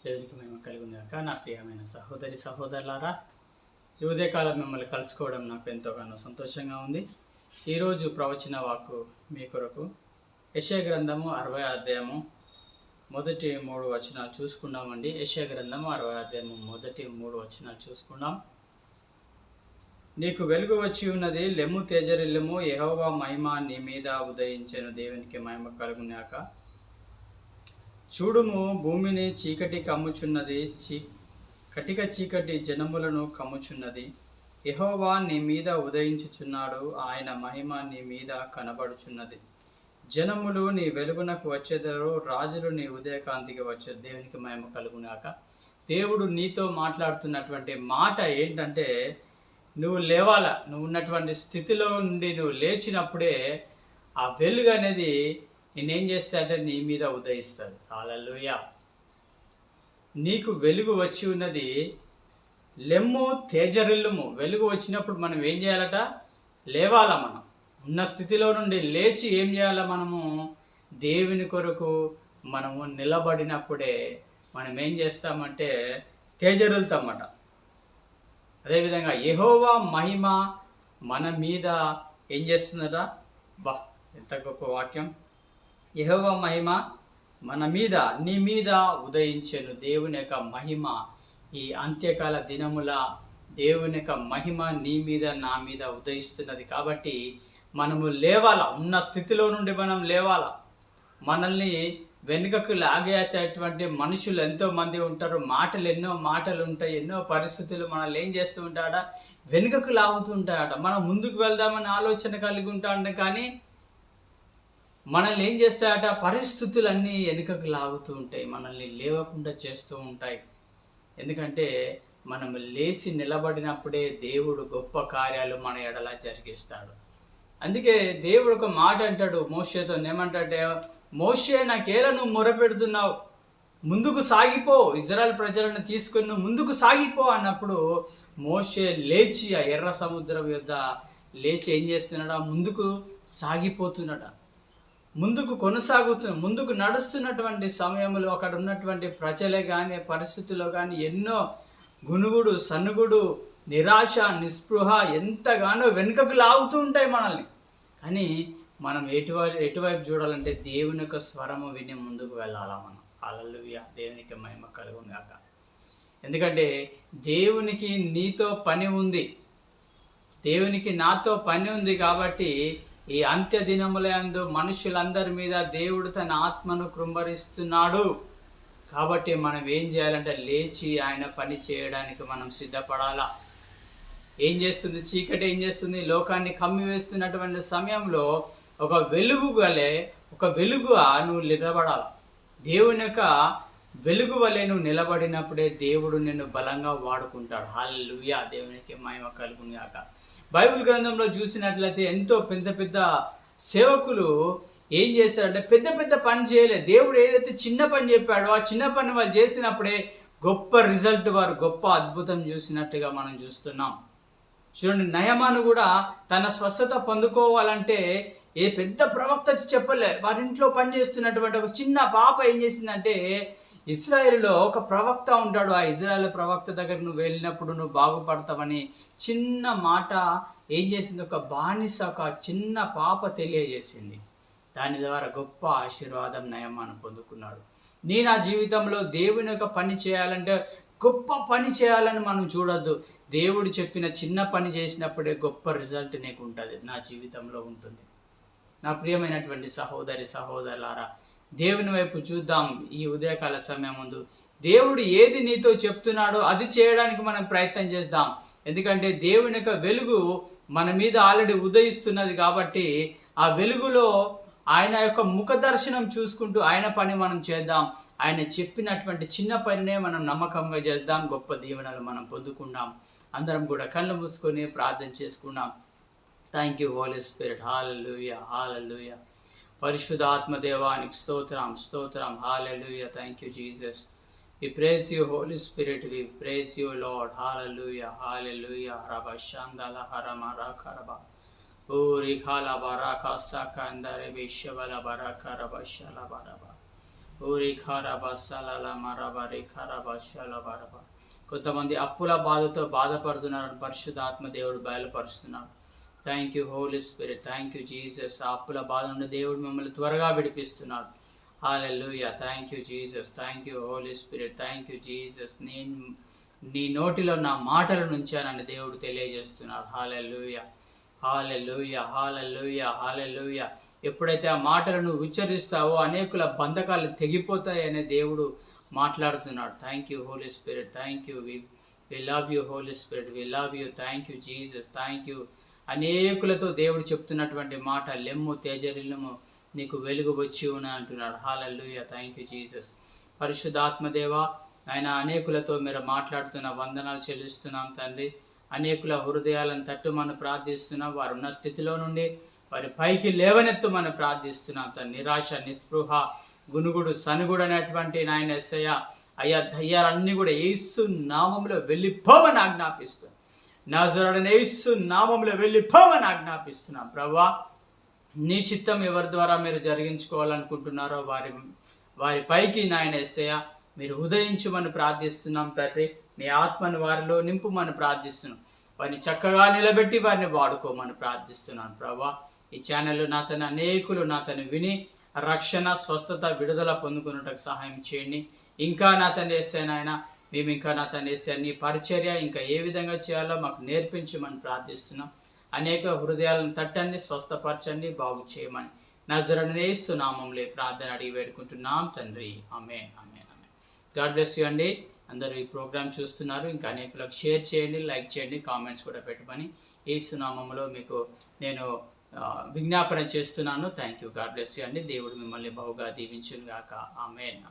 దేవునికి మేము కలిగి ఉందాక. నా ప్రియమైన సహోదరి సహోదరులారా, ఈ ఉదయకాలం మిమ్మల్ని కలుసుకోవడం నాకు ఎంతోగానో సంతోషంగా ఉంది. ఈరోజు ప్రవచన వాక్కు మీ కొరకు యెషయా గ్రంథము 60వ అధ్యాయము మొదటి 3 వచనాలు చూసుకుందామండి. యెషయా గ్రంథము 60వ అధ్యాయము మొదటి 3 వచనాలు చూసుకుందాం. నీకు వెలుగు వచ్చి ఉన్నది, లెమ్ము తేజరిల్లుము, యెహోవా మహిమ నీ మీద ఉదయించెను. దేవునికి మహిమ కలుగునాక. చూడుము, భూమిని చీకటి కమ్ముచున్నది, కటిక చీకటి జనములను కమ్ముచున్నది. యెహోవా నీ మీద ఉదయించుచున్నాడు, ఆయన మహిమ నీ మీద కనబడుచున్నది. జనములు నీ వెలుగునకు వచ్చేదరు, రాజులు నీ ఉదయకాంతికి వచ్చేది. దేవునికి మహిమ కలుగునాక. దేవుడు నీతో మాట్లాడుతున్నటువంటి మాట ఏంటంటే, నువ్వు లేవాలా. నువ్వు ఉన్నటువంటి స్థితిలో నుండి నువ్వు లేచినప్పుడే ఆ వెలుగు అనేది నేనేం చేస్తా అంటే నీ మీద ఉదయిస్తుంది. హల్లెలూయా. నీకు వెలుగు వచ్చి ఉన్నది, లెమ్ము తేజరిల్లుము. వెలుగు వచ్చినప్పుడు మనం ఏం చేయాలట? లేవాలా. మనం ఉన్న స్థితిలో నుండి లేచి ఏం చేయాలా? మనము దేవుని కొరకు మనము నిలబడినప్పుడే మనం ఏం చేస్తామంటే తేజరిల్తామట. అదేవిధంగా యెహోవా మహిమ మన మీద ఏం చేస్తుందట? ఎంత గొప్ప వాక్యం. యెహోవా మహిమ మన మీద, నీ మీద ఉదయించెను. దేవుని యొక్క మహిమ ఈ అంత్యకాల దినముల దేవుని యొక్క మహిమ నీ మీద నా మీద ఉదయిస్తున్నది. కాబట్టి మనము లేవాలా. ఉన్న స్థితిలో నుండి మనం లేవాలా. మనల్ని వెనుకకు లాగేసేటువంటి మనుషులు ఎంతోమంది ఉంటారు. ఎన్నో మాటలు ఉంటాయి, ఎన్నో పరిస్థితులు మనల్ని ఏం చేస్తూ ఉంటాడా? వెనుకకు లాగుతూ ఉంటాడట. మనం ముందుకు వెళ్దామని ఆలోచన కలిగి ఉంటాడు, కానీ మనల్ని ఏం చేస్తాయట? పరిస్థితులన్నీ వెనుకకు లాగుతూ ఉంటాయి, మనల్ని లేవకుండా చేస్తూ ఉంటాయి. ఎందుకంటే మనం లేచి నిలబడినప్పుడే దేవుడు గొప్ప కార్యాలు మన ఎడల జరిగిస్తాడు. అందుకే దేవుడు ఒక మాట అంటాడు మోషేతో. ఏమంటాడే? మోషే, నాకేలా నువ్వు మొరపెడుతున్నావు? ముందుకు సాగిపో, ఇజ్రాయెల్ ప్రజలను తీసుకొని నువ్వు ముందుకు సాగిపో అన్నప్పుడు మోషే లేచి ఆ ఎర్ర సముద్రం యొద్ద లేచి ఏం చేస్తున్నాడా? ముందుకు సాగిపోతున్నాడా, ముందుకు ముందుకు నడుస్తున్నటువంటి సమయంలో అక్కడ ఉన్నటువంటి ప్రజలే కానీ పరిస్థితుల్లో కానీ ఎన్నో గునుగుడు, సనుగుడు, నిరాశ, నిస్పృహ ఎంతగానో వెనుకకు లాగుతూ ఉంటాయి మనల్ని. కానీ మనం ఎటువైపు చూడాలంటే దేవుని యొక్క స్వరము విని ముందుకు వెళ్ళాలా మనం. హల్లెలూయా. దేవునికి మహిమ కలుగుగాక. ఎందుకంటే దేవునికి నీతో పని ఉంది, దేవునికి నాతో పని ఉంది. కాబట్టి ఈ అంత్య దినములందు మనుషులందరి మీద దేవుడు తన ఆత్మను కృంభరిస్తున్నాడు. కాబట్టి మనం ఏం చేయాలంటే లేచి ఆయన పని చేయడానికి మనం సిద్ధపడాలా. ఏం చేస్తుంది? చీకటి ఏం చేస్తుంది? లోకాన్ని కమ్మివేస్తున్నటువంటి సమయంలో ఒక వెలుగు వలె, ఒక వెలుగుగా నువ్వు నిలబడాలి. దేవుని యొక్క వెలుగు వలె నువ్వు నిలబడినప్పుడే దేవుడు నిన్ను బలంగా వాడుకుంటాడు. హల్లెలూయా. దేవునికి మహిమ కలుగుగాక. బైబిల్ గ్రంథంలో చూసినట్లయితే ఎంతో పెద్ద పెద్ద సేవకులు ఏం చేశారంటే పెద్ద పెద్ద పని చేయలేదు. దేవుడు ఏదైతే చిన్న పని చెప్పాడో ఆ చిన్న పని వాళ్ళు చేసినప్పుడే గొప్ప రిజల్ట్, వారు గొప్ప అద్భుతం చూసినట్టుగా మనం చూస్తున్నాం. చూడండి, నయమాను కూడా తన స్వస్థత పొందుకోవాలంటే ఏ పెద్ద ప్రవక్త చెప్పలే. వారింట్లో పనిచేస్తున్నటువంటి ఒక చిన్న పాప ఏం చేసిందంటే, ఇజ్రాయెల్లో ఒక ప్రవక్త ఉంటాడు, ఆ ఇజ్రాయెల్ ప్రవక్త దగ్గర నువ్వు వెళ్ళినప్పుడు నువ్వు బాగుపడతావని చిన్న మాట ఏం చేసింది? ఒక బానిస, ఒక చిన్న పాప తెలియజేసింది. దాని ద్వారా గొప్ప ఆశీర్వాదం నయమాను పొందుకున్నాడు. నేను నా జీవితంలో దేవుని యొక్క పని చేయాలంటే గొప్ప పని చేయాలని మనం చూడొద్దు. దేవుడు చెప్పిన చిన్న పని చేసినప్పుడే గొప్ప రిజల్ట్ నీకు ఉంటుంది, నా జీవితంలో ఉంటుంది. నా ప్రియమైనటువంటి సహోదరి సహోదరులారా, దేవుని వైపు చూద్దాం. ఈ ఉదయకాల సమయం ముందు దేవుడు ఏది నీతో చెప్తున్నాడో అది చేయడానికి మనం ప్రయత్నం చేద్దాం. ఎందుకంటే దేవుని యొక్క వెలుగు మన మీద ఆల్రెడీ ఉదయిస్తున్నది. కాబట్టి ఆ వెలుగులో ఆయన యొక్క ముఖ దర్శనం చూసుకుంటూ ఆయన పని మనం చేద్దాం. ఆయన చెప్పినటువంటి చిన్న పనినే మనం నమ్మకంగా చేద్దాం. గొప్ప దీవెనలు మనం పొందుకుందాం. అందరం కూడా కళ్ళు మూసుకొని ప్రార్థన చేసుకుందాం. Thank you Holy Spirit. Hallelujah, hallelujah. పరిశుద్ధాత్మ దేవానికి స్తోత్రం, స్తోత్రం. Hallelujah. Thank you Jesus. We praise you, Holy Spirit. We praise you, Lord. Hallelujah, hallelujah. Rabba Shandala Haramara Karaba. Uri Khala Baraka Sakandare Vishavala Baraka Rabashala Baraba. ఓరి ఖారాబా సలాలా మరాబా రే ఖారాబా షాలాబారబా. కొంతమంది అప్పుల బాధతో బాధపడుతున్నారని పరిశుద్ధాత్మ దేవుడు బయలుపరుస్తున్నాడు. Thank you Holy Spirit, thank you Jesus. ఆ అప్పుల బాధ నుండి దేవుడు మిమ్మల్ని త్వరగా విడిపిస్తున్నాడు. Hallelujah. Thank you Jesus, thank you Holy Spirit, thank you Jesus. నీ నోటిలో నా మాటల నుంచానని దేవుడు తెలియజేస్తున్నాడు. హల్లెలూయా, హల్లెలూయా, హల్లెలూయా, హల్లెలూయా. ఎప్పుడైతే ఆ మాటలను ఉచ్చరిస్తావో అనేకుల బంధకాలు తెగిపోతాయనే దేవుడు మాట్లాడుతున్నాడు. Thank you Holy Spirit, thank you. We love you Holy Spirit, we love you. Thank you Jesus, thank you. అనేకులతో దేవుడు చెప్తున్నటువంటి మాట, లెమ్ము తేజరిల్లుము, నీకు వెలుగు వచ్చి ఉన్నా అంటున్నాడు. హల్లెలూయా, థ్యాంక్ యూ జీసస్. పరిశుద్ధాత్మదేవ, ఆయన అనేకులతో మీరు మాట్లాడుతున్న వందనాలు చెల్లిస్తున్నాం తండ్రి. అనేకుల హృదయాలను తట్టుమని ప్రార్థిస్తున్నాం. వారు ఉన్న స్థితిలో నుండి వారి పైకి లేవనెత్తుమని ప్రార్థిస్తున్నాం తండ్రి. నిరాశ, నిస్పృహ, గునుగుడు, సనుగుడు అనేటువంటి నాయన యేసయ్య అయ్యా దయ్యాలన్నీ కూడా యేసు నామములో వెళ్ళిపోమని ఆజ్ఞాపిస్తున్నాం. నజరేయుడైన యేసు నామములో వెళ్ళిపోమని ఆజ్ఞాపిస్తున్నాం. ప్రభువా, నీ చిత్తం ఎవరి ద్వారా మీరు జరిగించుకోవాలనుకుంటున్నారో వారి పైకి నాయన యేసయ్య మీరు ఉదయించమని ప్రార్థిస్తున్నాం తండ్రి. నీ ఆత్మను వారిలో నింపుమని ప్రార్థిస్తున్నాం. వారిని చక్కగా నిలబెట్టి వారిని వాడుకోమని ప్రార్థిస్తున్నాను. ప్రభువా, ఈ ఛానల్లో నాతను అనేకులు నాతను విని రక్షణ, స్వస్థత, విడుదల పొందుకున్నట్టుకు సహాయం చేయండి. ఇంకా నాతను వేసాను ఆయన, మేము ఇంకా నాతను వేసాను నీ పరిచర్య ఇంకా ఏ విధంగా చేయాలో మాకు నేర్పించమని ప్రార్థిస్తున్నాం. అనేక హృదయాలను తట్టండి, స్వస్థపరచండి, బాగు చేయమని నజరేయుడైన యేసు నామములో ప్రార్థన అడిగి వేడుకుంటున్నాం తండ్రి. ఆమేన్, ఆమేన్, ఆమేన్. గాడ్ బ్లెస్ యూ అండి. అందరూ ఈ ప్రోగ్రామ్ చూస్తున్నారు, ఇంకా అనేకులకు షేర్ చేయండి, లైక్ చేయండి, కామెంట్స్ కూడా పెట్టమని యేసు నామములో మీకు నేను విజ్ఞాపన చేస్తున్నాను. Thank you. God bless you అండి. దేవుడు మిమ్మల్ని బహుగా దీవించును గాక. ఆమేన్.